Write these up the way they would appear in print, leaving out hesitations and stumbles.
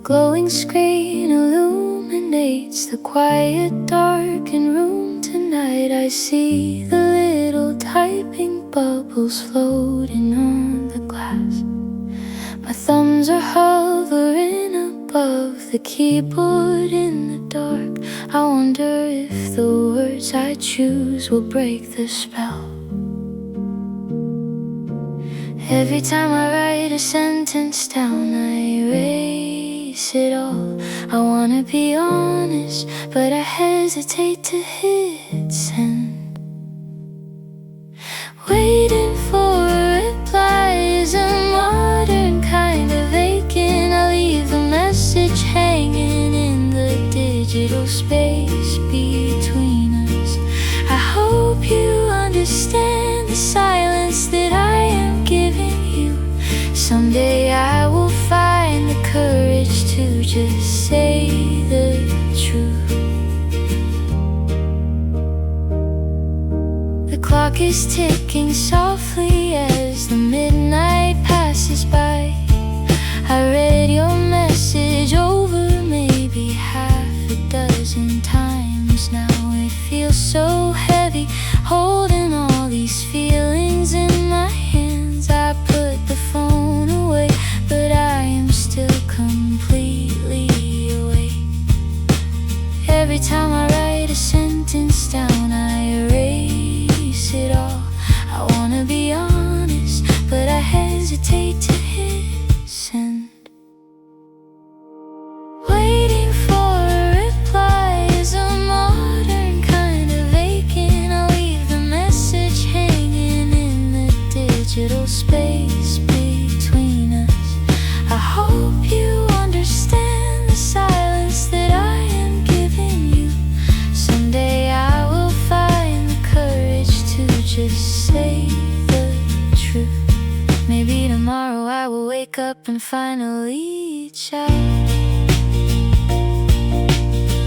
glowing screen illuminates the quiet, darkened room tonight. I see the little typing bubbles floating on the glass. My thumbs are hovering above the keyboard in the dark. I wonder if the words I choose will break the spell. Every time I write a sentence down, I erase it all. I wanna be honest, but I hesitate to hit send. Waiting for a reply is a modern kind of aching. I leave the message hanging in the digital space between us. I hope you understand the silence that I am giving you. Someday I will find the courage to just say the truth. The clock is ticking softly as the midnight passes by. I read your message over maybe half a dozen times now. It feels so heavy holding all these feelings in my hands. I put the phone away, but I am still completely awake. Every time I write a sentence down, I erase it all. I wanna be honest, but I hesitate to hit send. Waiting for a reply is a modern kind of aching. I leave the message hanging in the digital space between us. I hope you understand the silence that I am giving you. Someday I will find the courage to just say the truth. Maybe tomorrow I will wake up and finally shout.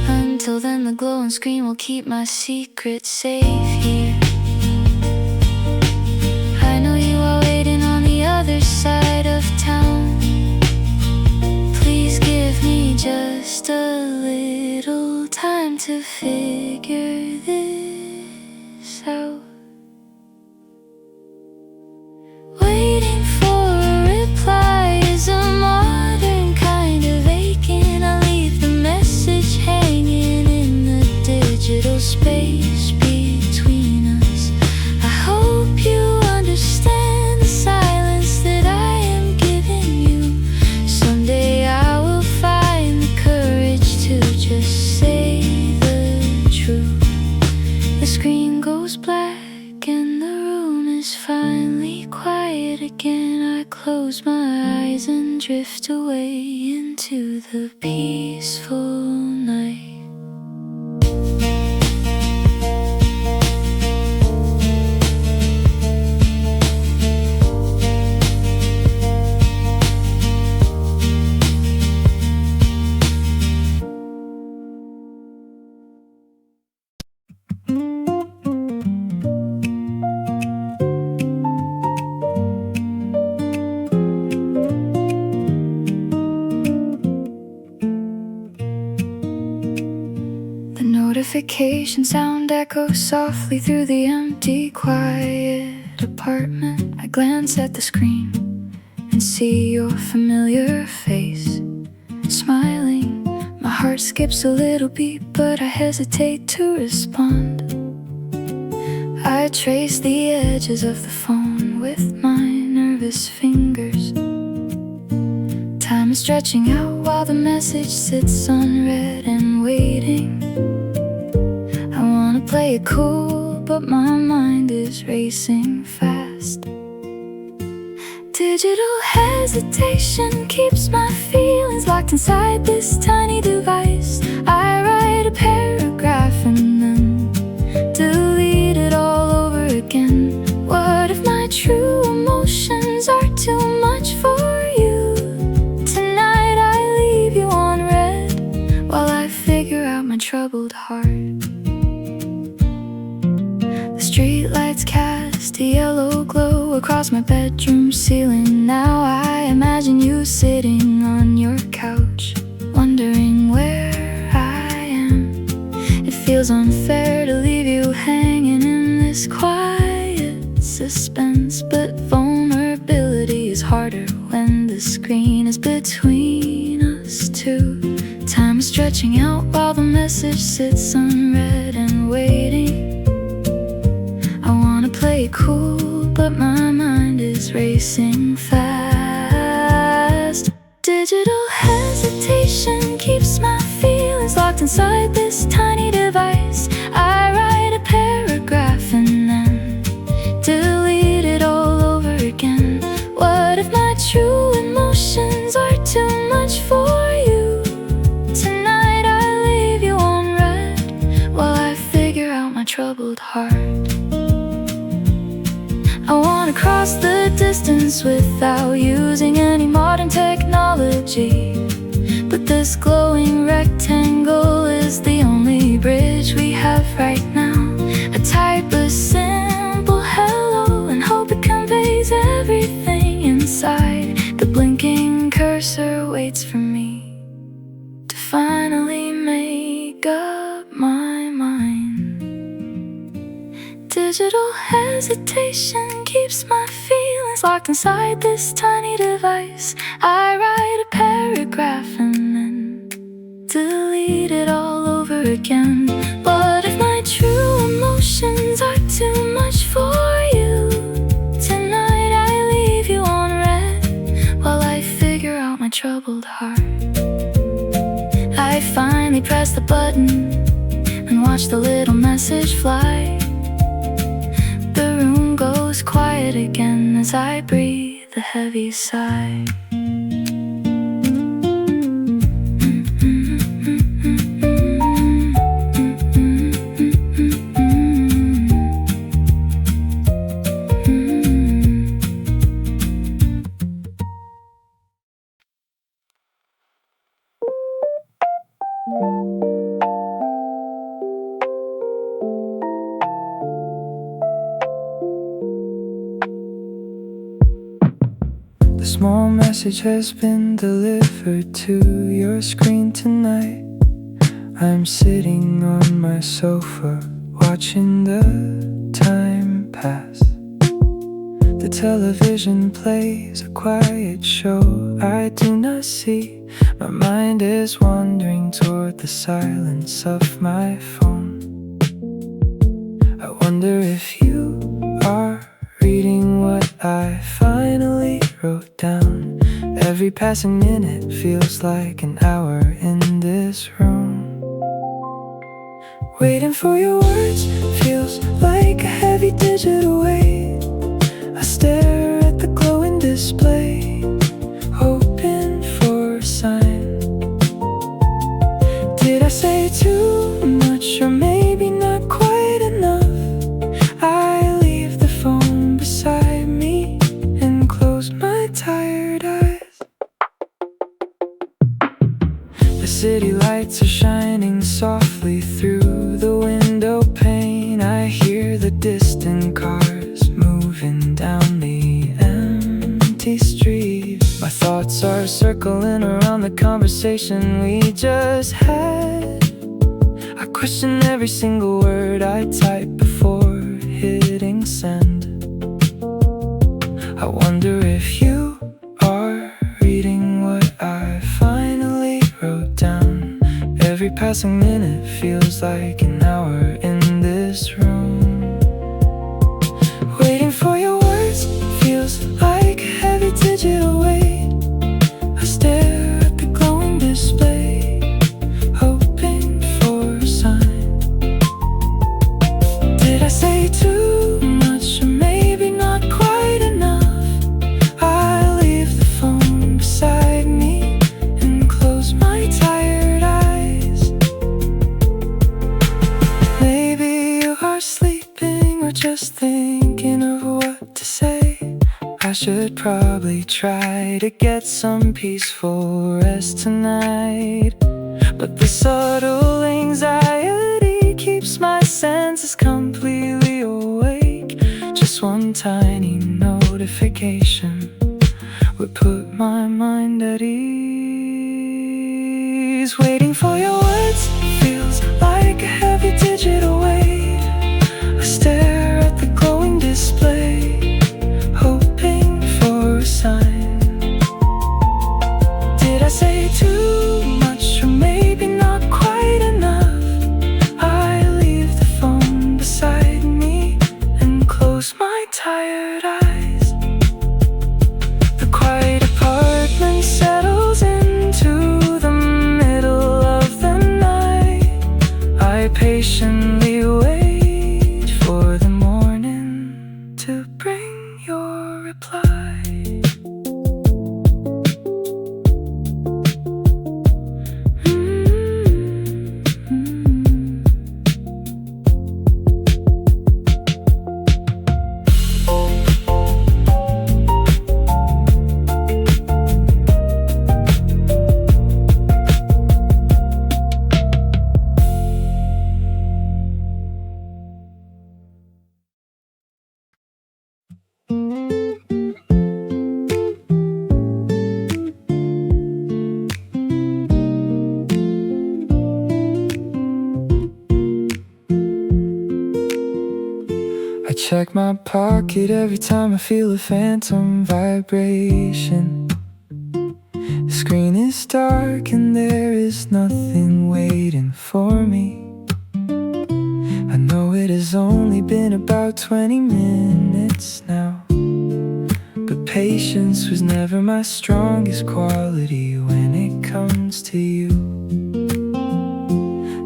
Until then the glowing screen will keep my secret safe here. I know you are waiting on the other side of town. Please give me just a little time to figure this out. Waiting for a reply is a modern kind of aching. I leave the message hanging in the digital space between us. I hope you understand the silence that I am giving you. Someday I will find the courage to just say the truth. The screen goes black and the room is finally quiet again. I close my eyes and drift away into the peaceful night. Notification sound echoes softly through the empty, quiet apartment. I glance at the screen and see your familiar face. Smiling, my heart skips a little beat, but I hesitate to respond. I trace the edges of the phone with my nervous fingers. Time is stretching out while the message sits unread and waiting. Play it cool, but my mind is racing fast. Digital hesitation keeps my feelings locked inside this tiny device. I write a paragraph and then delete it all over again. What if my true emotions are too much for you? Tonight I leave you on red while I figure out my troubled heart. Streetlights cast a yellow glow across my bedroom ceiling. Now I imagine you sitting on your couch, wondering where I am. It feels unfair to leave you hanging in this quiet suspense, but vulnerability is harder when the screen is between us two. Time is stretching out while the message sits unread and waiting. I wanna play it cool, but my mind is racing fast. Digital hesitation keeps my feelings locked inside this tiny device. I write a paragraph and then delete it all over again. What if my true emotions are too much for you? Tonight I leave you on red while I figure out my troubled heart. I wanna cross the distance without using any modern technology, but this glowing rectangle is the only bridge we have right now. I type a simple hello and hope it conveys everything inside. The blinking cursor waits for me to finally make up my mind. Digital hesitation keeps my feelings locked inside this tiny device. I write a paragraph and then delete it all over again. What if my true emotions are too much for you? Tonight I leave you on red while I figure out my troubled heart. I finally press the button and watch the little message fly. The room goes quiet again as I breathe a heavy sigh. The small message has been delivered to your screen tonight. I'm sitting on my sofa, watching the time pass. The television plays a quiet show I do not see. My mind is wandering toward the silence of my phone. I wonder if you are reading what I finally wrote down. Every passing minute feels like an hour in this room. Waiting for your words feels like a heavy digital weight. I stare at the glowing display, hoping for a sign. Did I say too much or maybe not quite enough? I leave the phone beside me and close my tired eyes. The city lights are shining softly through the window pane. I hear the distant cars moving down the empty street. My thoughts are circling around the conversation we just had. I question every single word I type before hitting send. I wonder if you are reading what I finally wrote down. Every passing minute feels like an hour in this room. Waiting for your words feels like a heavy digital weight. I stare at the glowing display, hoping for a sign. Did I say too much or maybe not quite enough? I leave the phone beside me and close my tired eyes. Maybe you are sleeping or just thinking of what to say. I should probably try to get some peaceful rest tonight, but the subtle anxiety keeps my senses completely awake. Just one tiny notification would put my mind at ease. patiently wait for the morning to bring your reply. I check my pocket every time I feel a phantom vibration. The screen is dark and there is nothing waiting for me. I know it has only been about 20 minutes now, but patience was never my strongest quality when it comes to you.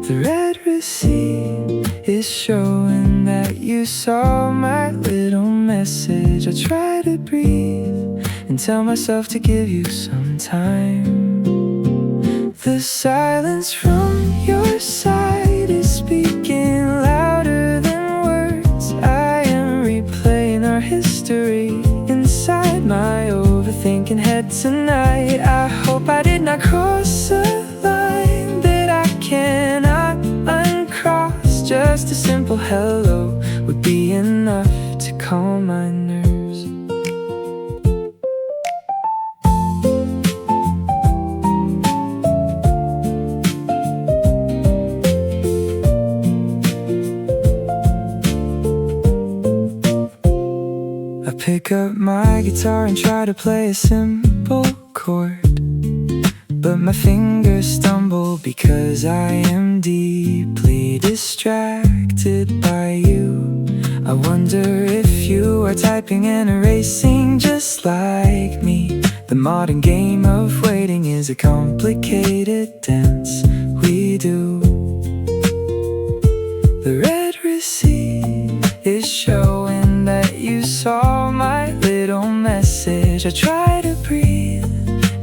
The red receipt is showing that you saw my little message. I try to breathe and tell myself to give you some time. The silence from your side is speaking louder than words. I am replaying our history inside my overthinking head tonight. I hope I did not cross a line that I cannot uncross. Just a simple hello would be enough to calm my nerves. I pick up my guitar and try to play a simple chord, but my fingers stumble because I am deeply distracted by you. I wonder if you are typing and erasing just like me. The modern game of waiting is a complicated dance we do. The red receipt is showing that you saw my little message. I try to breathe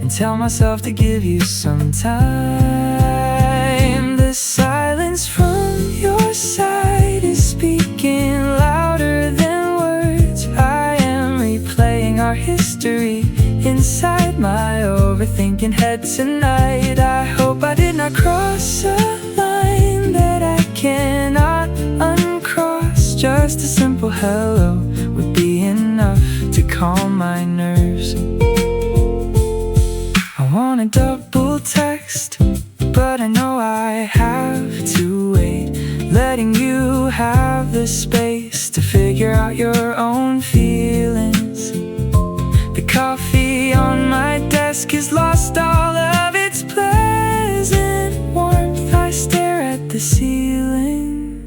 and tell myself to give you some time. The silence from your side is speaking louder than words. I am replaying our history inside my overthinking head tonight. I hope I did not cross a line that I cannot uncross. Just a simple hello would be enough to calm my nerves. I want a double text, but I know I have to wait, letting you have the space to figure out your own feelings. The coffee on my desk has lost all of its pleasant warmth. I stare at the ceiling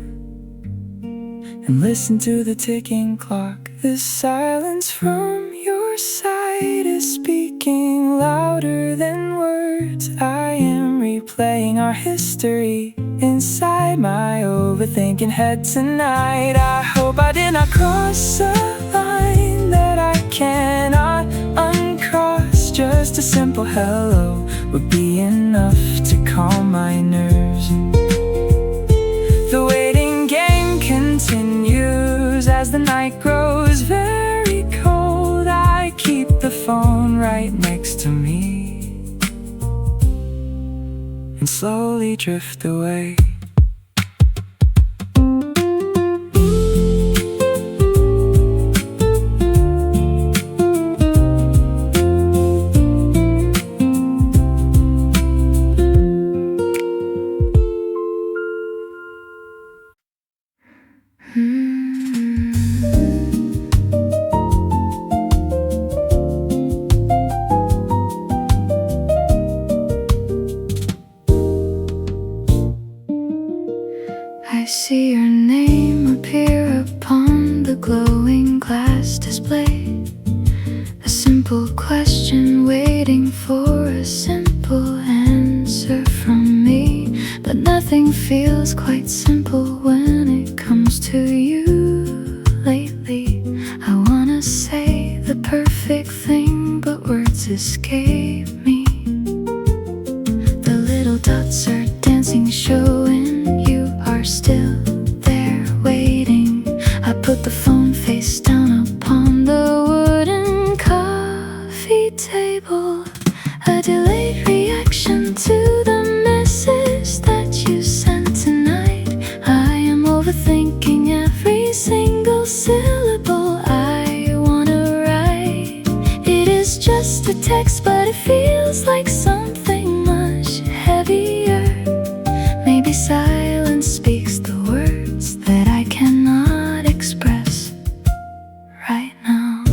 and listen to the ticking clock. The silence from your side is speaking louder than words. I am replaying our history inside my overthinking head tonight. I hope I did not cross a line that I cannot uncross. Just a simple hello would be enough to calm my nerves. The waiting game continues as the night grows very cold. I keep the phone right next to me and slowly drift away. I see your name appear upon the glowing glass display. A simple question waiting for a simple answer from me. but nothing feels quite simple when it comes to you lately. I wanna say the perfect thing, but words escape me. The little dots are dancing, showing you are still there waiting. I put the phone face down upon the wooden coffee table. A delayed reaction to the message that you sent tonight. I am overthinking every single syllable I wanna write. It is just a text, but it feels like something much heavier. Maybe silence speaks the words that I cannot express right now.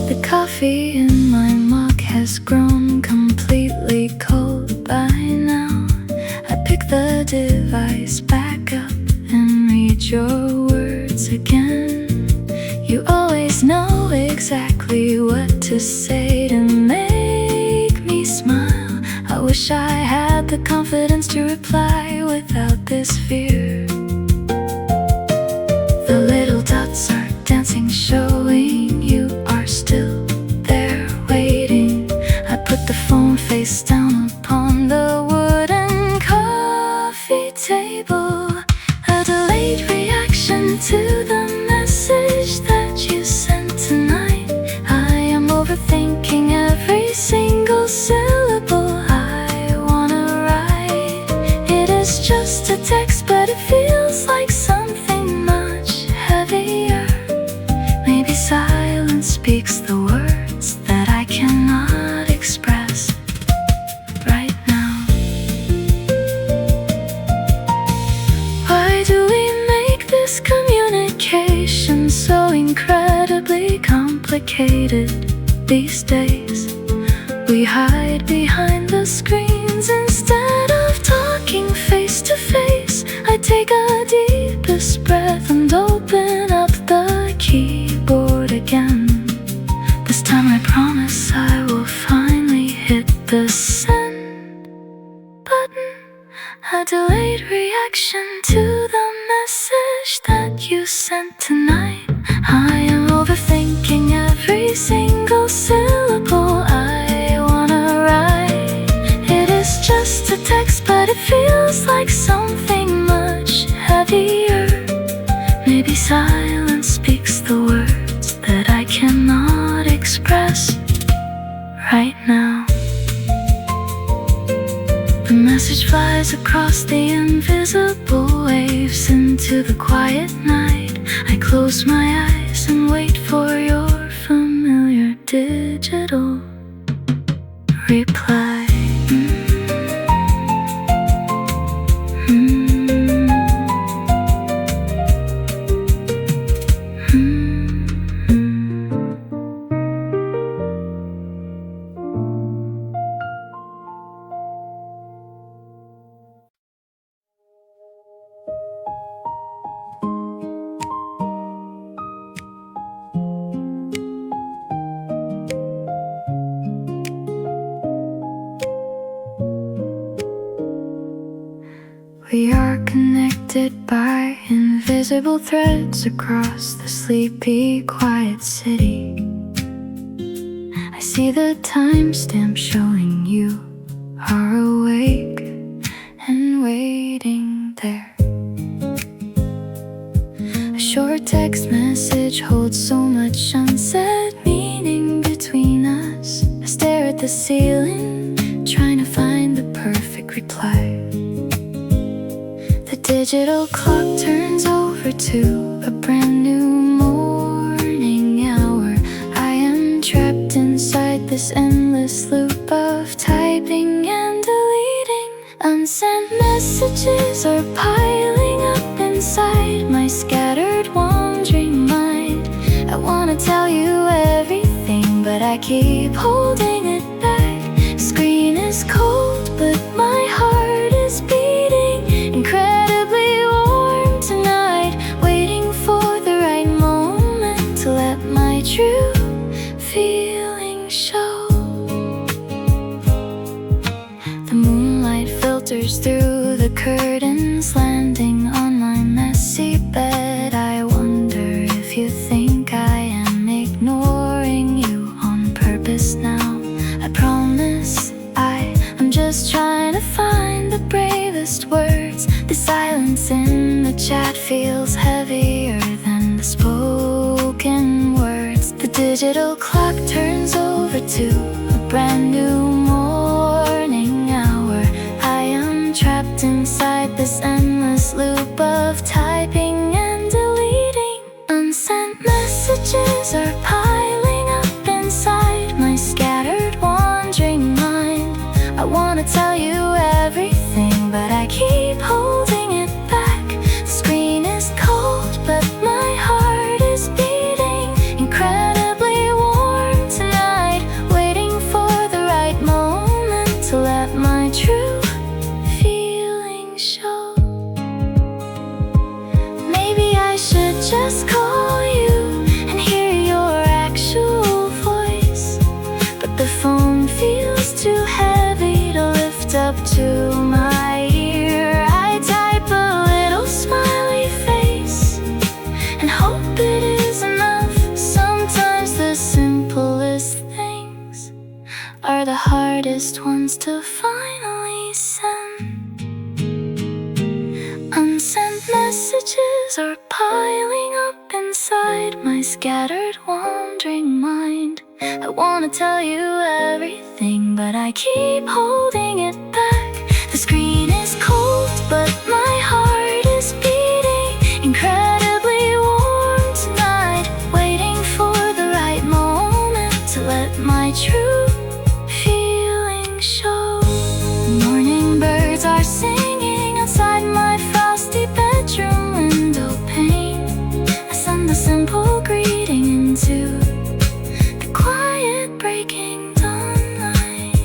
The coffee in my mug has grown completely cold by now. I pick the device back up and read your words again. You always know exactly what to say to make me smile. I wish I had the confidence to reply without this fear. The little dots are dancing, showing you are still there waiting. I put the phone face down upon the wooden coffee table. A delayed reaction to the message that you sent tonight. I am overthinking every single syllable I wanna write. It is just a text, but it feels like something much heavier. Maybe silence speaks the words that I cannot express right now. Why do we make this communication so incredibly complicated these days? We hide behind the screens instead of talking face to face. I take a deepest breath and open up the keyboard again. This time I promise I will finally hit the send button. A delayed reaction to the message that you sent tonight. I am overthinking every single syllable I wanna write. It is just a text, but it feels like something much heavier. Maybe silence speaks the words that I cannot express right now. The message flies across the invisible waves into the quiet night. I close my eyes and wait for your familiar digital reply. We are connected by invisible threads across the sleepy, quiet city. I see the timestamp showing you are awake and waiting there. A short text message holds so much unsaid meaning between us. I stare at the ceiling, trying to find the perfect reply. The digital clock turns over to a brand new morning hour. I am trapped inside this endless loop of typing and deleting. Unsent messages are piling up inside my scattered, wandering mind. I wanna tell you everything, but I keep holding it back. Screen is cold, but my heart is beating incredibly warm tonight, waiting for the right moment to let my true feelings show. filters through the curtains, landing on my messy bed. I wonder if you think I am ignoring you on purpose now. I promise I'm just trying to find the bravest words. The silence in the chat feels heavier than the spoken words. The digital clock turns over to a brand new morning hour. I am trapped inside this endless loop of typing and deleting. Unsent messages are piling up inside my scattered, wandering mind. I wanna tell you everything, but I keep holding it back. The screen is cold, but my heart is beating incredibly warm tonight, waiting for the right moment to let my true feelings show. Maybe I should just call you and hear your actual voice, but the phone feels too heavy to lift up to my ear. I type a little smiley face and hope it is enough. Sometimes the simplest things are the hardest ones to finally send. Unsent messages are piling up inside my scattered, wandering mind. I wanna tell you everything, but I keep holding it back. The screen is cold, but my heart is beating incredibly warm tonight, waiting for the right moment to let my true feelings show. Morning birds are singing outside my frosty bedroom window pane. I send a simple greeting into the quiet breaking dawn light.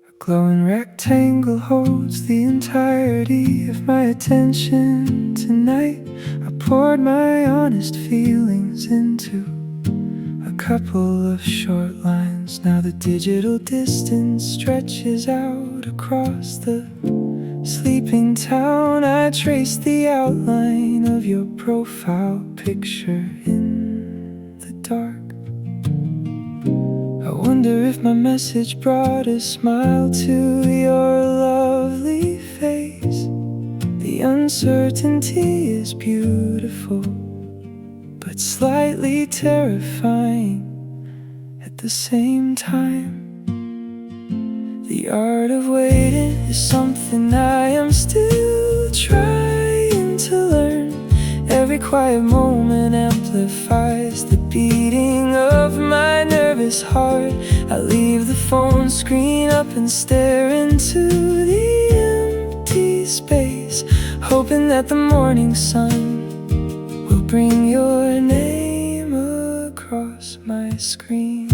A glowing rectangle holds the entirety of my attention tonight. I poured my honest feelings into a couple of short lines. Now the digital distance stretches out across the sleeping town. I trace the outline of your profile picture in the dark. I wonder if my message brought a smile to your lovely face. The uncertainty is beautiful, but slightly terrifying at the same time. The art of waiting is something I am still trying to learn. Every quiet moment amplifies the beating of my nervous heart. I leave the phone screen up and stare into the empty space, hoping that the morning sun will bring your name across my screen.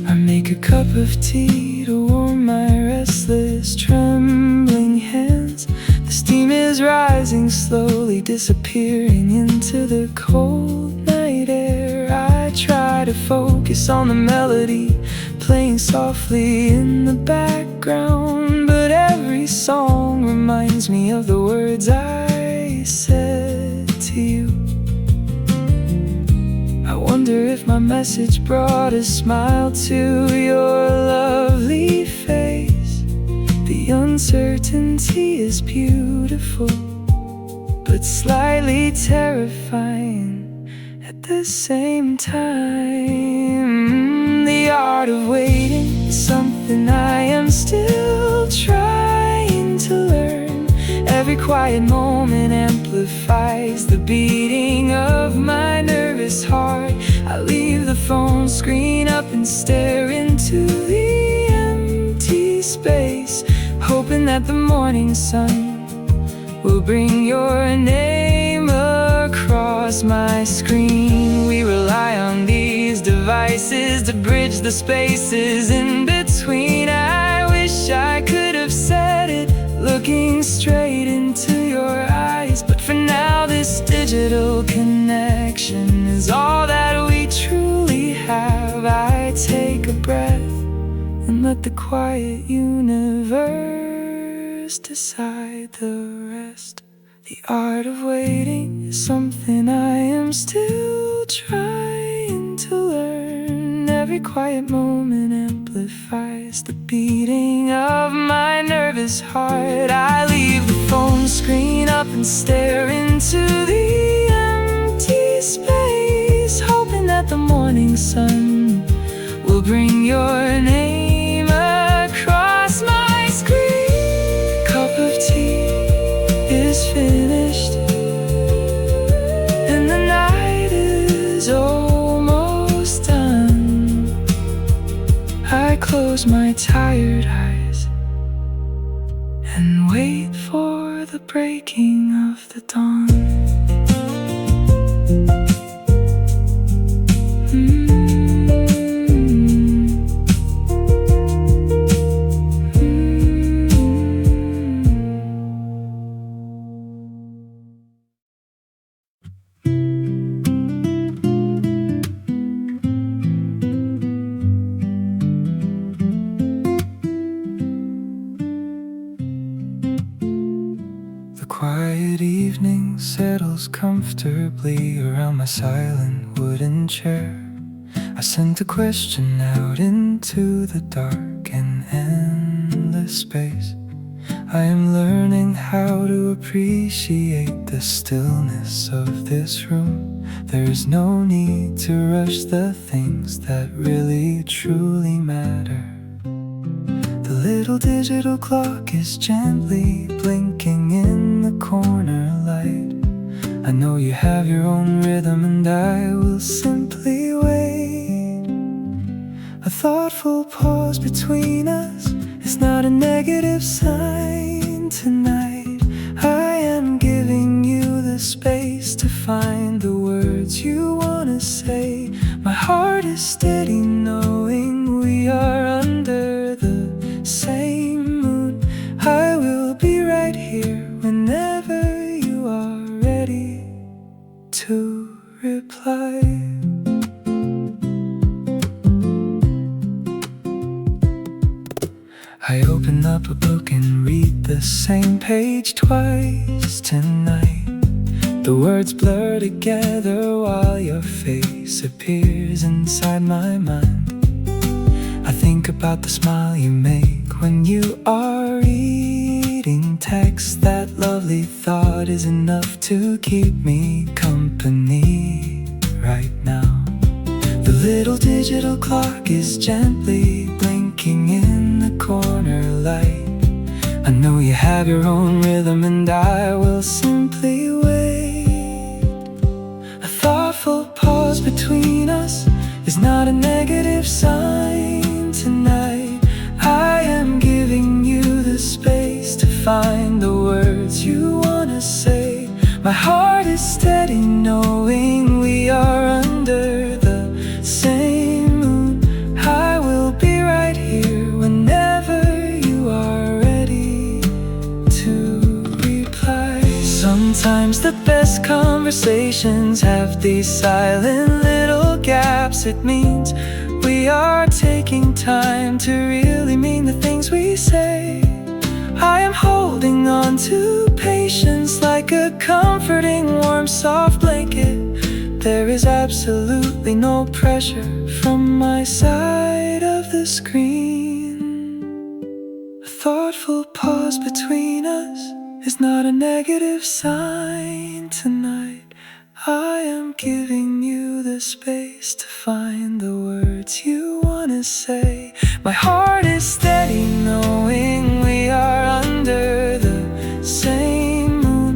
I make a cup of tea to warm my restless, trembling hands. The steam is rising slowly, disappearing into the cold night air. I try to focus on the melody playing softly in the background, but every song reminds me of the words I said to you. I wonder if my message brought a smile to your lovely face. The uncertainty is beautiful, but slightly terrifying at the same time. The art of waiting is something quiet moment amplifies the beating of my nervous heart. I leave the phone screen up and stare into the empty space, hoping that the morning sun will bring your name across my screen. We rely on these devices to bridge the spaces in between. I wish I could have said it, looking straight into your eyes, but for now this digital connection is all that we truly have. I take a breath and let the quiet universe decide the rest. The art of waiting is something I am still trying to learn. Every quiet moment amplifies the beating of my nervous heart. I leave the phone screen up and stare into the empty space, hoping that the morning sun will bring your name across my screen. Cup of tea is finished and the night is almost done. I close my tired eyes and wait for the breaking of the dawn. Quiet evening settles comfortably around my silent wooden chair. I sent a question out into the dark and endless space. I am learning how to appreciate the stillness of this room. There's no need to rush the things that really truly matter. The little digital clock is gently blinking in the corner light. I know you have your own rhythm and I will simply wait. A thoughtful pause between us is not a negative sign tonight. I am giving you the space to find the words you wanna say. My heart is steady knowing we are under the same moon. I will be right here whenever you are ready to reply. I open up a book and read the same page twice tonight. The words blur together while your face appears inside my mind. I think about the smile you make when you are reading text. That lovely thought is enough to keep me company right now. The little digital clock is gently blinking in the corner light. I know you have your own rhythm and I will simply wait. A thoughtful pause between us is not a negative sign tonight. I am giving you the space to find the words you wanna say. My heart is steady knowing we are under the same moon. I will be right here whenever you are ready to reply. Sometimes the best conversations have these silent little gaps. It means we are taking time to really mean the things we say. I am holding on to patience like a comforting, warm, soft blanket. There is absolutely no pressure from my side of the screen. A thoughtful pause between us is not a negative sign tonight. I am giving you the space to find the words you wanna say. My heart is steady knowing we are under the same moon.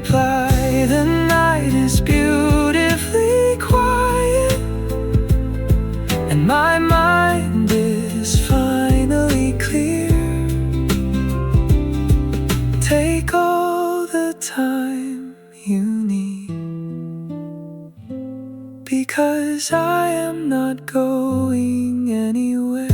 reply, the night is beautifully quiet, and my mind is finally clear. Take all the time you need, because I am not going anywhere.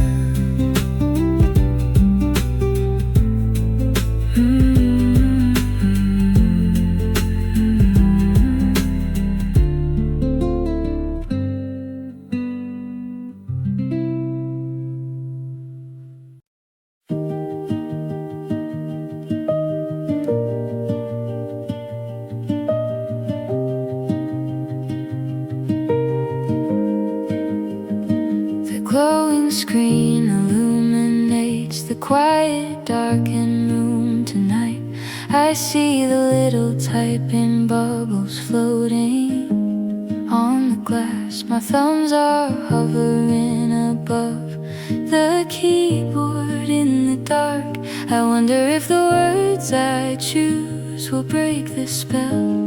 Glowing screen illuminates the quiet, darkened room tonight. I see the little typing bubbles floating on the glass. My thumbs are hovering above the keyboard in the dark. I wonder if the words I choose will break the spell.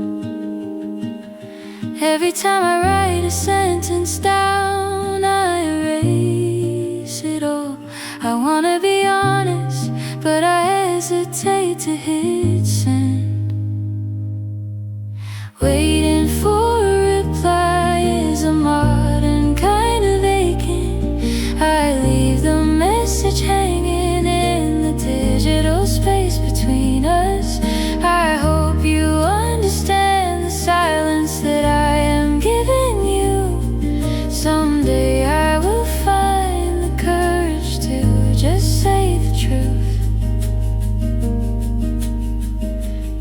Every time I write a sentence down, I erase it all. I wanna be honest, but I hesitate to hit send. Waiting for a reply is a modern kind of aching. I leave the message hanging in the digital space between us. I hope you understand the silence that I am giving you. Someday I will find the courage to just say the truth.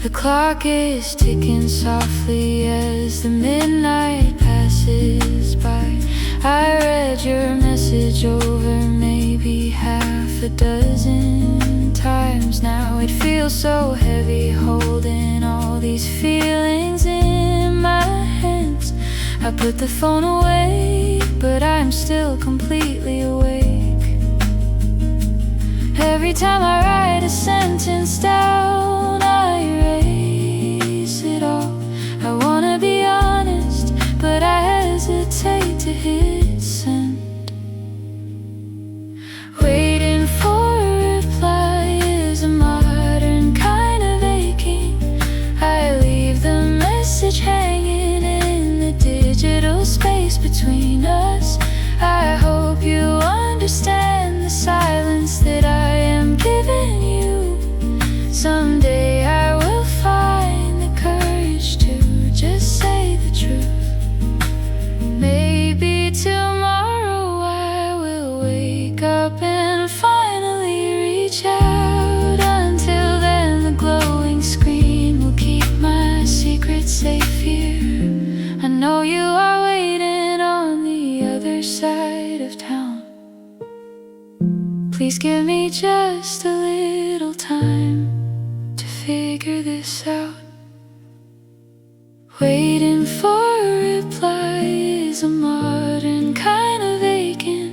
The clock is ticking softly as the midnight passes by. I read your message over maybe half a dozen times now. It feels so heavy holding all these feelings in my hands. I put the phone away, but I'm still completely awake. Every time I write a sentence down, I erase it all. I wanna be honest, but I hesitate to hit send. Waiting for a reply is a modern kind of aching. I leave the message hanging in the digital space between us. I hope you understand the silence that I am giving you. Someday I will find the courage to just say the truth. Maybe tomorrow I will wake up and finally reach out. Until then the glowing screen will keep my secret safe here. I know you are waiting on the other side of town. Please give me just a little time to figure this out. Waiting for a reply is a modern kind of aching.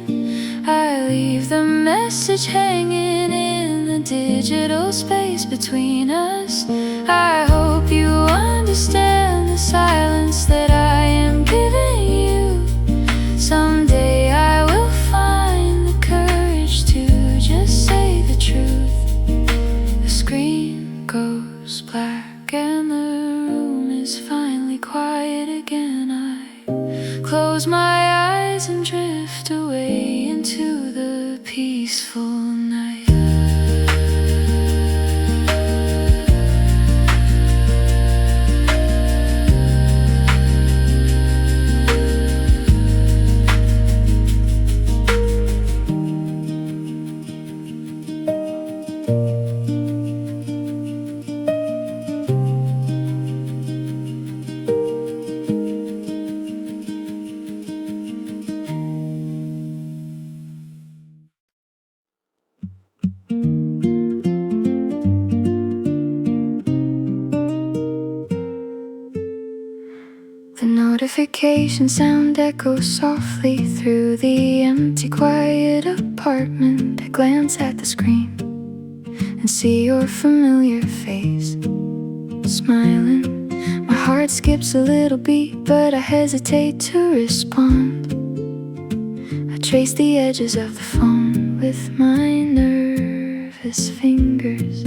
I leave the message hanging in the digital space between us. I hope you understand the silence that I am giving you. Someday I will find the courage to just say the truth. The screen goes black and the room is finally quiet again. I close my eyes and drift away into the peaceful night. The notification sound echoes softly through the empty, quiet apartment. I glance at the screen and see your familiar face, smiling heart skips a little beat, but I hesitate to respond. I trace the edges of the phone with my nervous fingers.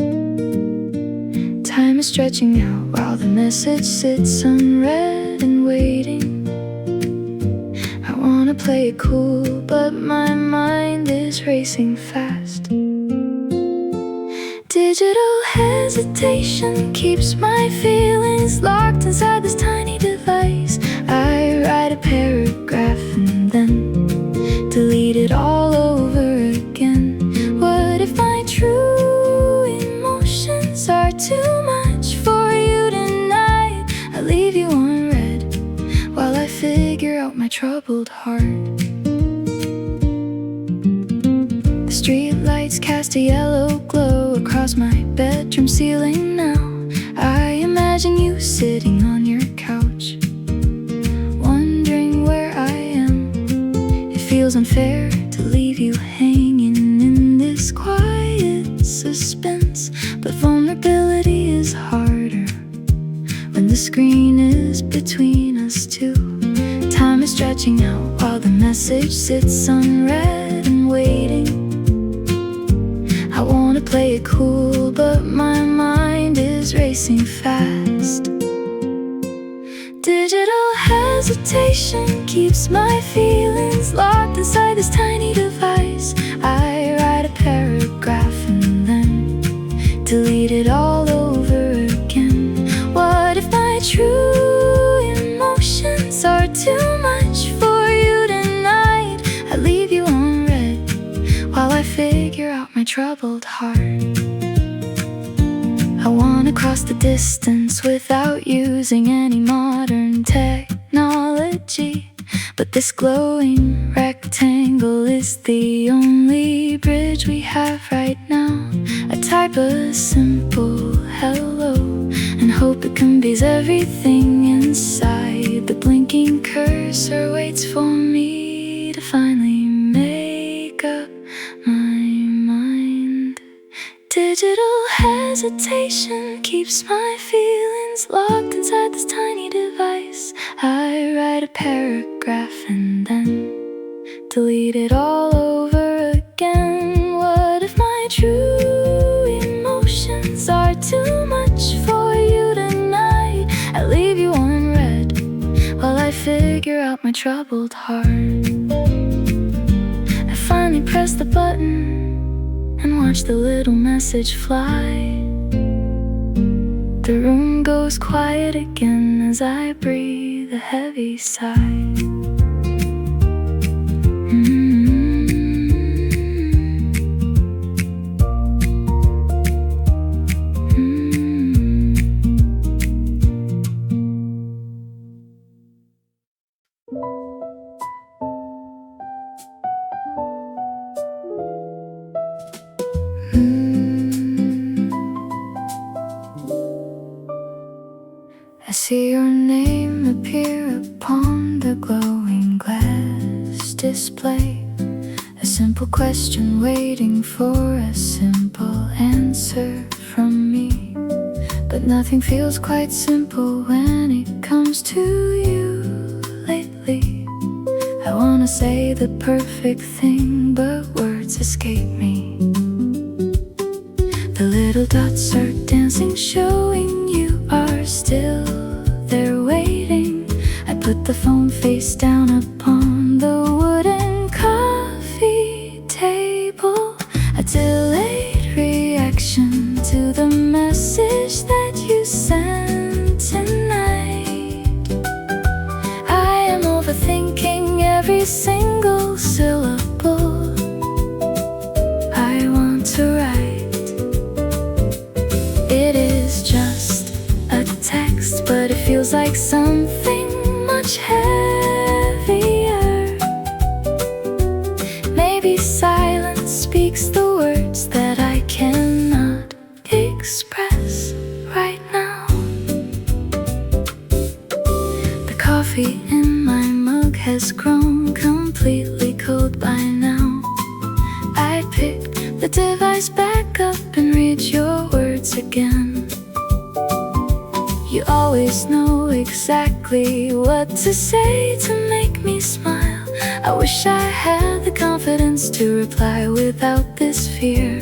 Time is stretching out while the message sits unread and waiting. I wanna play it cool, but my mind is racing fast. Digital hesitation keeps my feelings locked inside this tiny device. I write a paragraph and then delete it all over again. What if my true emotions are too much for you tonight? I leave you unread while I figure out my troubled heart. The street lights cast a yellow glow across my bedroom ceiling now. I imagine you sitting on your couch, wondering where I am. It feels unfair to leave you hanging in this quiet suspense, but vulnerability is harder when the screen is between us two. Time is stretching out while the message sits unread and waiting. I wanna play it cool, but my mind is racing fast. Digital hesitation keeps my feelings locked inside this tiny device. I write a paragraph and then delete it all over again. What if my true emotions are too much for you tonight? I leave you unread while I figure out my troubled heart. I wanna cross the distance without using any modern technology, but this glowing rectangle is the only bridge we have right now. I type a simple hello and hope it conveys everything inside. The blinking cursor waits for me to finally make up my mind. Digital hesitation keeps my feelings locked inside this tiny device. I write a paragraph and then delete it all over again. What if my true emotions are too much for you tonight? I leave you unread while I figure out my troubled heart. I finally press the button and watch the little message fly. The room goes quiet again as I breathe a heavy sigh. I see your name appear upon the glowing glass display. A simple question waiting for a simple answer from me. But nothing feels quite simple when it comes to you lately. I wanna say the perfect thing, but words escape me. The little dots are dancing, showing you are still there waiting. I put the phone face down upon the wooden coffee table. A delayed reaction to the message that you sent tonight. I am overthinking every single syllable I want to write. It is just a text, but it feels like something much heavier. Maybe silence speaks the words that I cannot express right now. The coffee in my mug has grown completely cold by now. I picked the device back up and read your words again. You You always know exactly what to say to make me smile. I wish I had the confidence to reply without this fear.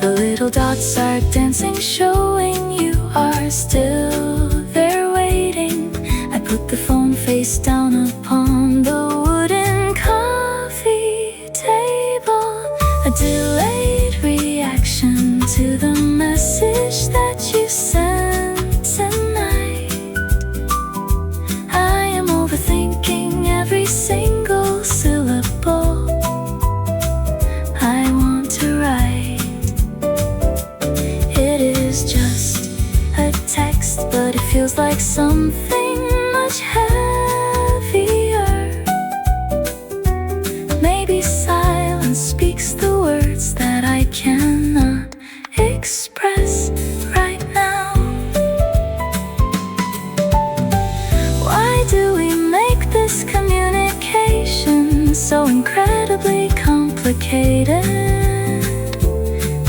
The little dots are dancing, showing you are still there waiting. I put the phone face down upon the wooden coffee table. A delayed reaction to the message that you sent tonight. I am overthinking every single syllable I want to write. It is just a text, but it feels like something much heavier. Maybe silence speaks the words that I cannot express right now. Why do we make this communication so incredibly complicated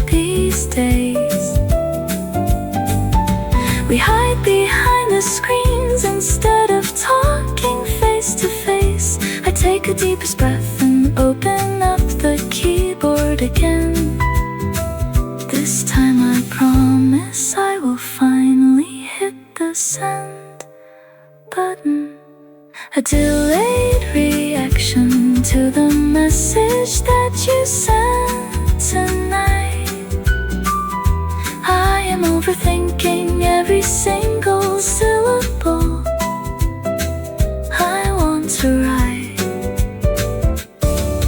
these days? We hide behind the screens instead of talking face to face. I take a deepest breath and open up the keyboard again. This time I promise I will finally hit the send button. A delayed reaction to the message that you sent tonight. I am overthinking every single syllable I want to write.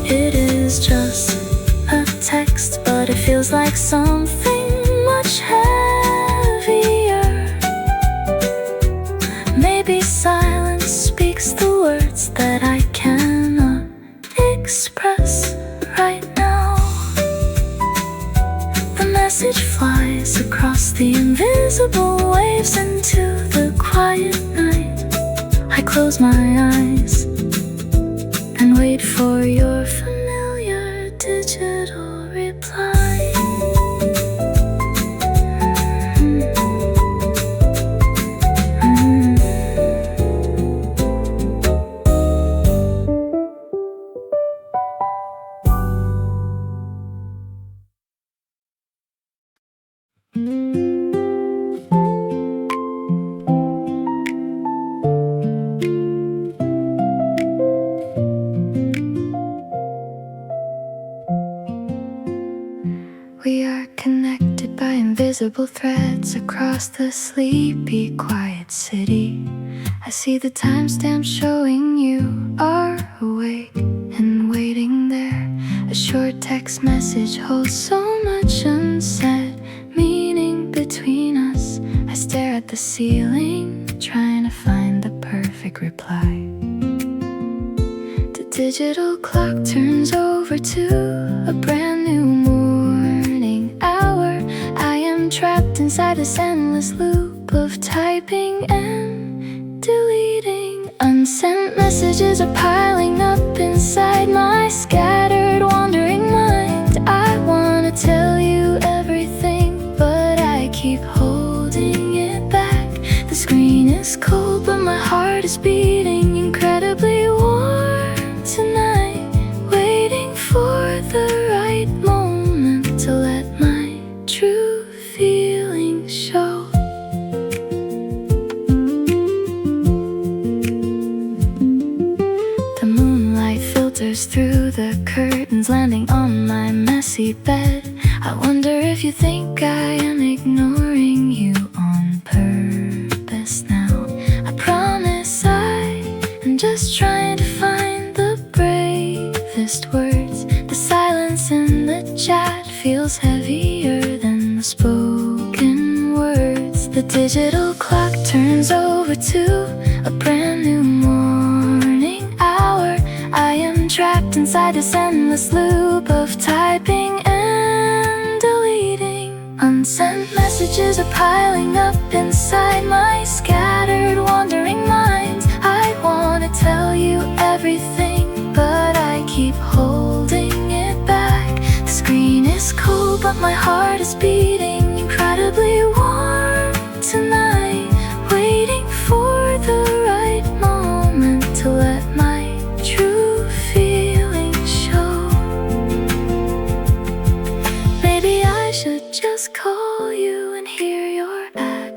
It is just a text, but it feels like something much heavier. Maybe silence speaks the words that I cannot express right now. The message flies across the invisible waves into the quiet night. I close my eyes and wait for your familiar digital reply. We are connected by invisible threads across the sleepy, quiet city. I see the timestamp showing you are awake and waiting there. A short text message holds so much unsaid meaning between us. I stare at the ceiling, trying to find the perfect reply. The digital clock turns over to a brand new morning hour. I am trapped inside this endless loop of typing and deleting. Unsent messages are piling up inside my scattered, wandering mind. I wanna tell you everything, but I keep holding it back. The screen is cold, but my heart is beating incredibly warm tonight, waiting for the right moment to let my true feelings show. The moonlight filters through the curtains, landing on my messy bed. I wonder if you think I am ignoring you on purpose now. I promise I am just trying to find the bravest words. The silence in the chat feels heavier than the spoken words. The digital clock turns over to a brand new morning hour. I am trapped inside this endless loop of typing and deleting. Unsent messages are piling up inside my scattered, wandering mind. I wanna tell you everything, but I keep holding it back. The screen is cold, but my heart is beating incredibly warm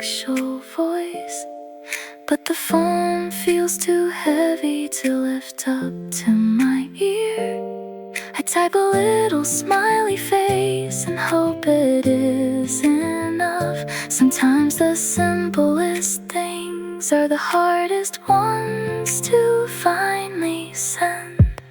actual voice, but the phone feels too heavy to lift up to my ear. I type a little smiley face and hope it is enough. Sometimes the simplest things are the hardest ones to finally send.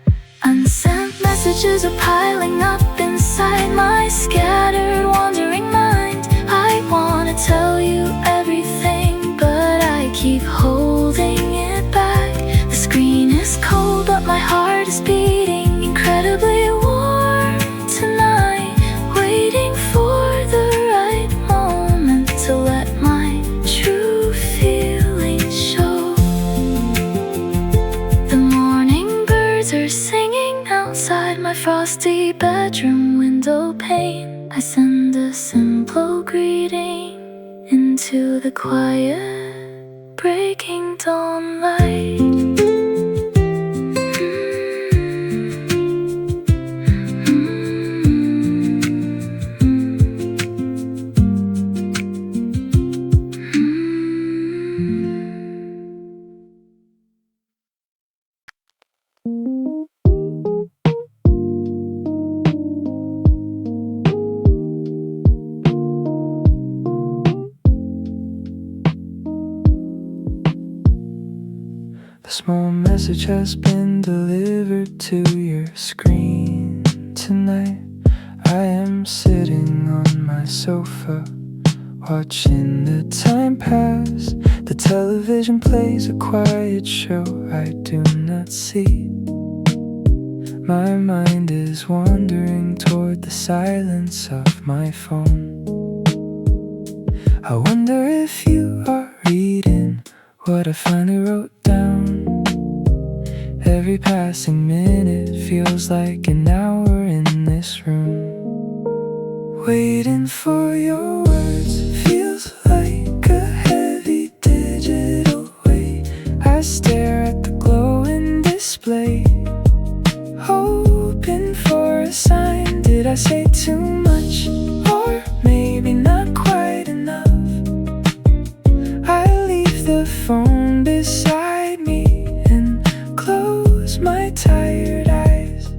Unsent messages are piling up inside my scattered, wandering mind. I wanna tell you everything, but I keep holding it back. The screen is cold, but my heart is beating incredibly warm tonight, waiting for the right moment to let my true feelings show. The morning birds are singing outside my frosty bedroom window pane. I send a simple greeting into the quiet, breaking dawn light. The small message has been delivered to your screen tonight. I am sitting on my sofa, watching the time pass. The television plays a quiet show I do not see. My mind is wandering toward the silence of my phone. I wonder if you are reading what I finally wrote down. Every passing minute feels like an hour in this room. Waiting for your words feels like a heavy digital weight. I stare at the glowing display, hoping for a sign. Did I say too much? Or maybe not quite enough? I leave the phone beside me and close my tired eyes.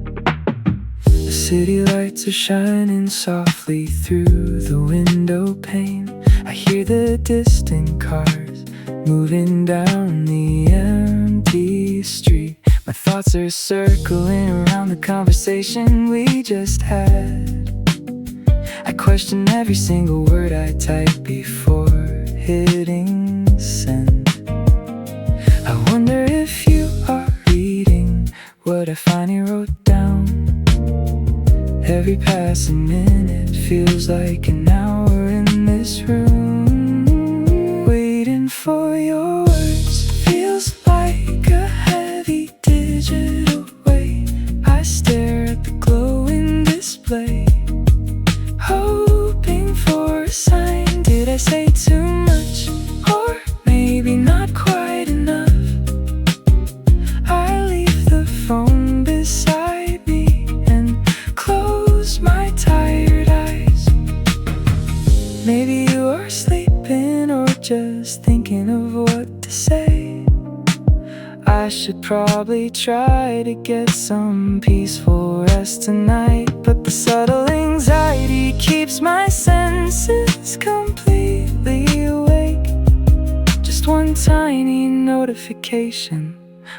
The city lights are shining softly through the window pane. I hear the distant cars moving down the empty street. My thoughts are circling around the conversation we just had. I question every single word I type before hitting send. I wonder if you are reading what I finally wrote down. Every passing minute feels like an hour in this room. Waiting for your words feels like a heavy digital weight. I stare at the glowing display, hoping for a sign. Did I say too much? Or maybe not quite enough? I leave the phone beside me and close my tired eyes. Maybe you are sleeping or just thinking of what to say. I should probably try to get some peaceful rest tonight, but the subtle anxiety keeps my senses completely awake. Just one tiny notification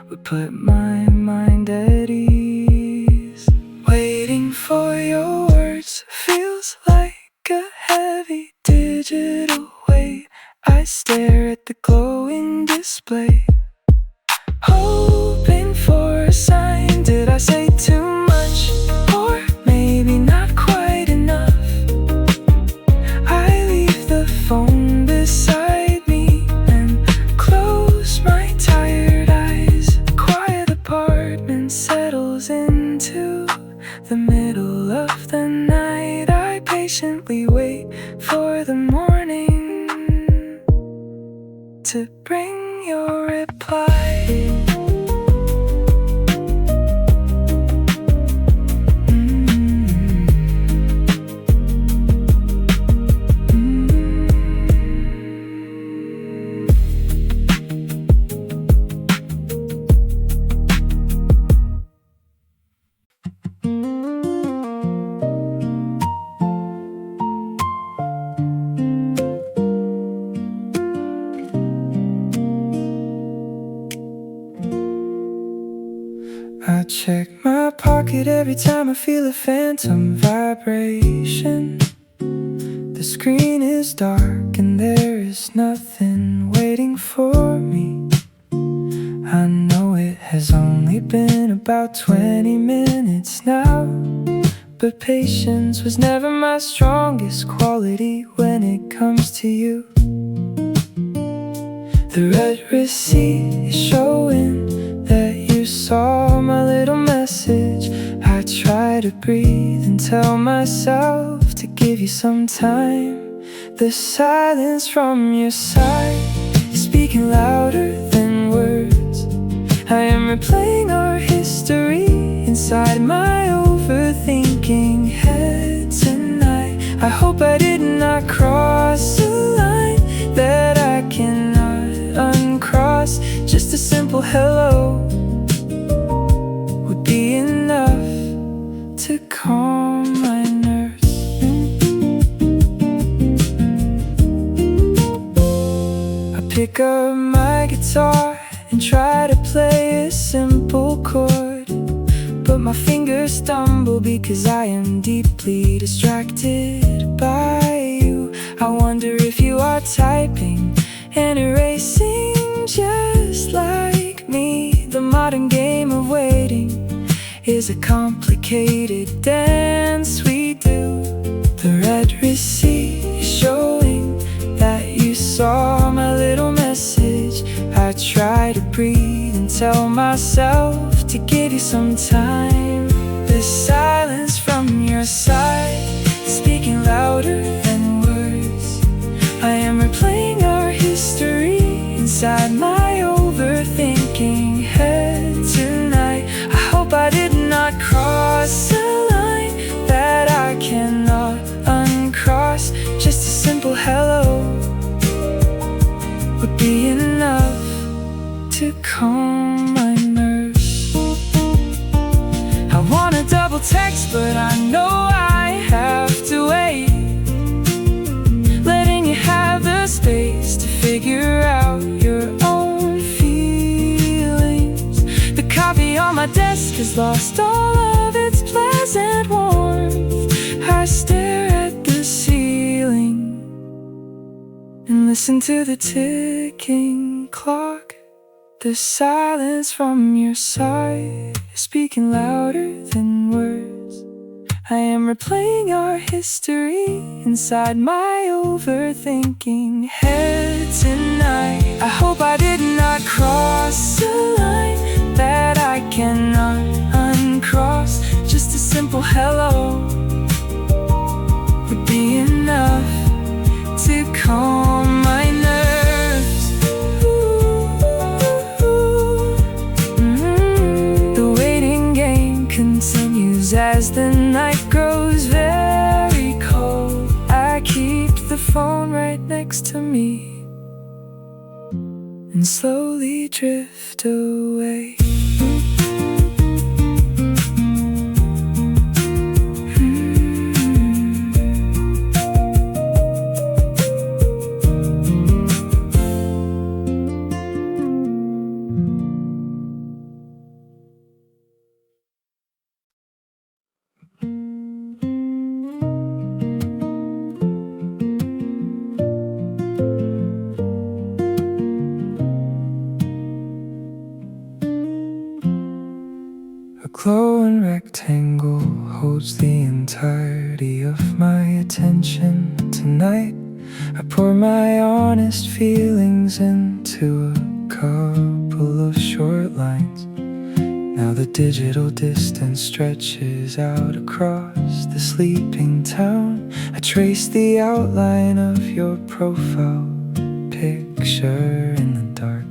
would put my mind at ease. Waiting for your words feels like a heavy digital weight. I stare at the glowing display, hoping for a sign. Did I say too much? Or maybe not quite enough? I leave the phone beside me and close my tired eyes. A quiet apartment settles into the middle of the night. I patiently wait for the morning to bring your reply. check my pocket every time I feel a phantom vibration. The screen is dark and there is nothing waiting for me. I know it has only been about 20 minutes now, but patience was never my strongest quality when it comes to you. The red receipt is showing that you saw my little message. I try to breathe and tell myself to give you some time. The silence from your side is speaking louder than words. I am replaying our history inside my overthinking head tonight. I hope I did not cross a line that I cannot uncross. Just a simple hello would be enough to calm my nerves. I pick up my guitar and try to play a simple chord, but my fingers stumble because I am deeply distracted by you. I wonder if you are typing and erasing just like me. The modern game of waiting is a complicated dance we do. The red receipt is showing that you saw my little message. I try to breathe and tell myself to give you some time. The silence from your side is speaking louder than words. I am replaying our history inside my overthinking head tonight. I hope I did not cross a line that I cannot uncross. Just a simple hello would be enough to calm my nerves. I wanna double text, but I know I have to wait, letting you have the space to figure out your own feelings. The coffee on my desk has lost all of its pleasant warmth. I stare at the ceiling and listen to the ticking clock. The silence from your side is speaking louder than words. I am replaying our history inside my overthinking head tonight. I hope I did not cross a line that I cannot uncross. Just a simple hello would be enough to calm my nerves. The waiting game continues as the night grows very cold. I keep the phone right next to me and slowly drift away. A glowing rectangle holds the entirety of my attention tonight. I pour my honest feelings into a couple of short lines. Now the digital distance stretches out across the sleeping town. I trace the outline of your profile picture in the dark.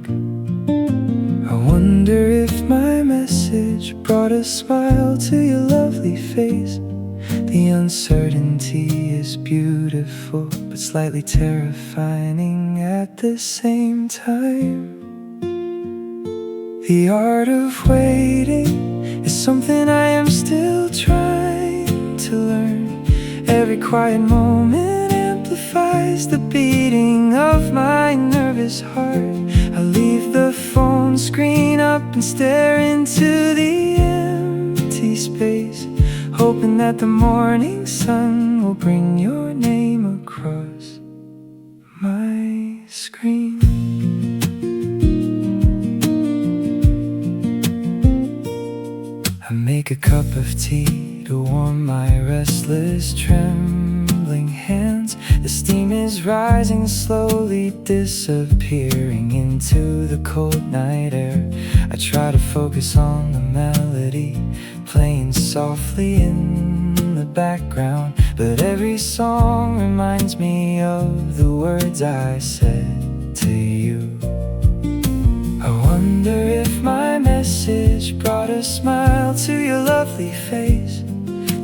I wonder if my message brought a smile to your lovely face. The uncertainty is beautiful, but slightly terrifying at the same time. The art of waiting is something I am still trying to learn. Every quiet moment amplifies the beating of my nervous heart. I leave the phone screen up and stare into the empty space, hoping that the morning sun will bring your name across my screen. I make a cup of tea to warm my restless, trembling hands. The steam is rising, slowly disappearing into the cold night air. I try to focus on the melody playing softly in the background, but every song reminds me of the words I said to you. I wonder if my message brought a smile to your lovely face.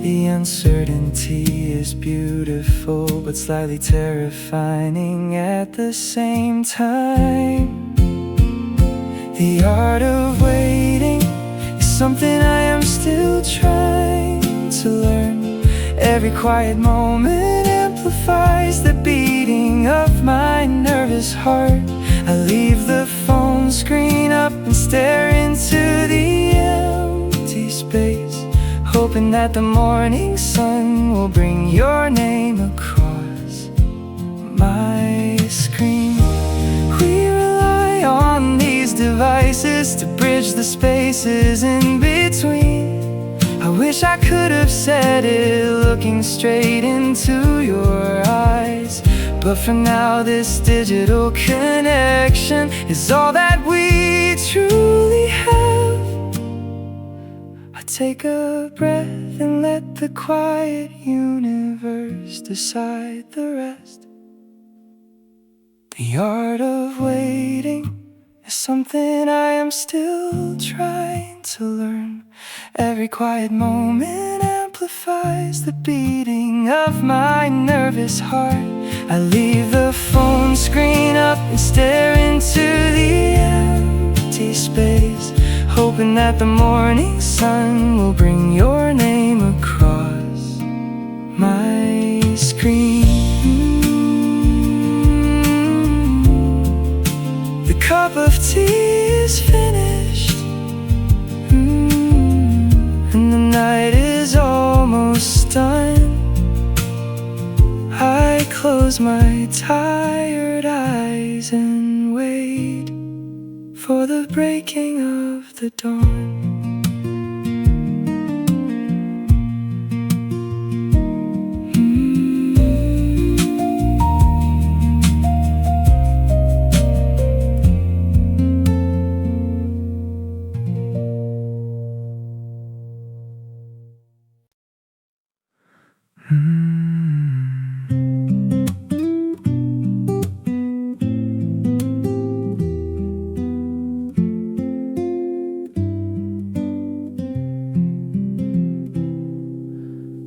The uncertainty is beautiful, but slightly terrifying at the same time. The art of waiting is something I am still trying to learn. Every quiet moment amplifies the beating of my nervous heart. I leave the phone screen up and stare into the empty space, hoping that the morning sun will bring your name across my screen. We rely on these devices to bridge the spaces in between. I wish I could have said it looking straight into your eyes, but for now this digital connection is all that we truly have. I take a breath and let the quiet universe decide the rest. The art of waiting is something I am still trying to learn. Every quiet moment amplifies the beating of my nervous heart. I leave the phone screen up and stare into the empty space, hoping that the morning sun will bring your name across my screen. The cup of tea is finished, and the night is almost done. I close my tired eyes and wait for the breaking of the dawn.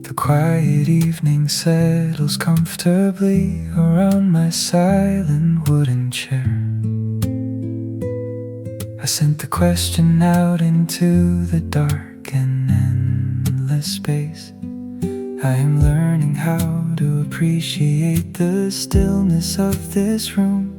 The quiet evening settles comfortably around my silent wooden chair. I sent the question out into the dark and endless space. I am learning how to appreciate the stillness of this room.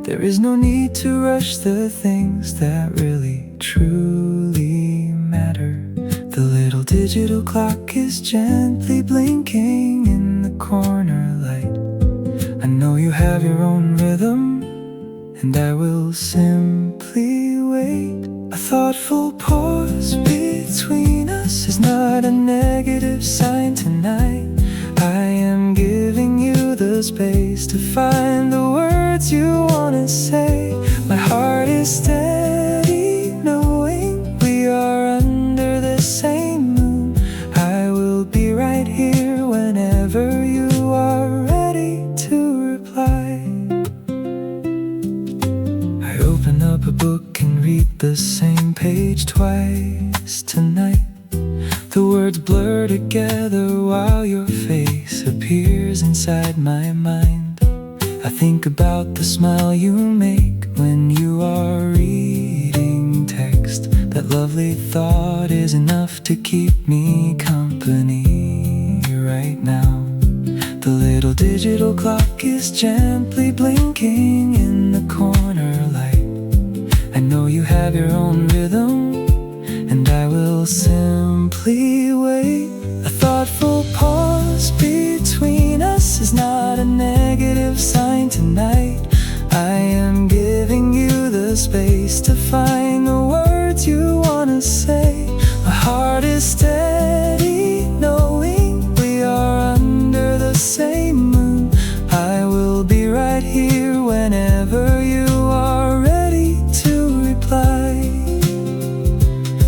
There is no need to rush the things that really truly matter. The little digital clock is gently blinking in the corner light. I know you have your own rhythm, and I will simply wait. A thoughtful pause between us is not a negative sign tonight. I am giving you the space to find the words you wanna say. My heart is steady knowing we are under the same moon. I will be right here whenever you are ready to reply. I open up a book and read the same page twice tonight. The words blur together while your face appears inside my mind. I think about the smile you make when you are reading text. That lovely thought is enough to keep me company right now. The little digital clock is gently blinking in the corner light. I know you have your own rhythm, and I will simply space to find the words you wanna say. My heart is steady, knowing we are under the same moon. I will be right here whenever you are ready to reply.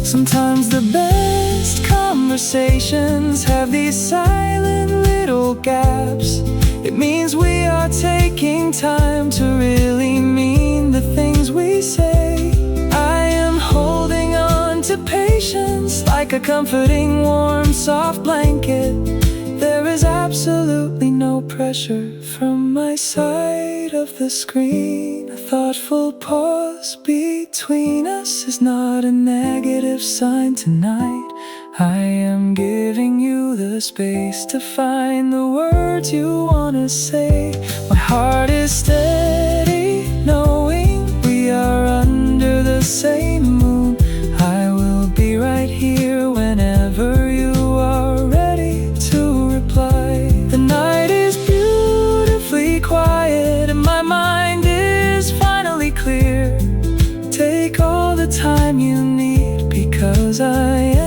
Sometimes the best conversations have these silent little gaps. It means we are taking time to really mean the things we say. I am holding on to patience like a comforting, warm, soft blanket. There is absolutely no pressure from my side of the screen. A thoughtful pause between us is not a negative sign tonight. I am giving you the space to find the words you wanna say. My heart is steady, knowing we are under the same moon. I will be right here whenever you are ready to reply. The night is beautifully quiet and my mind is finally clear. Take all the time you need because I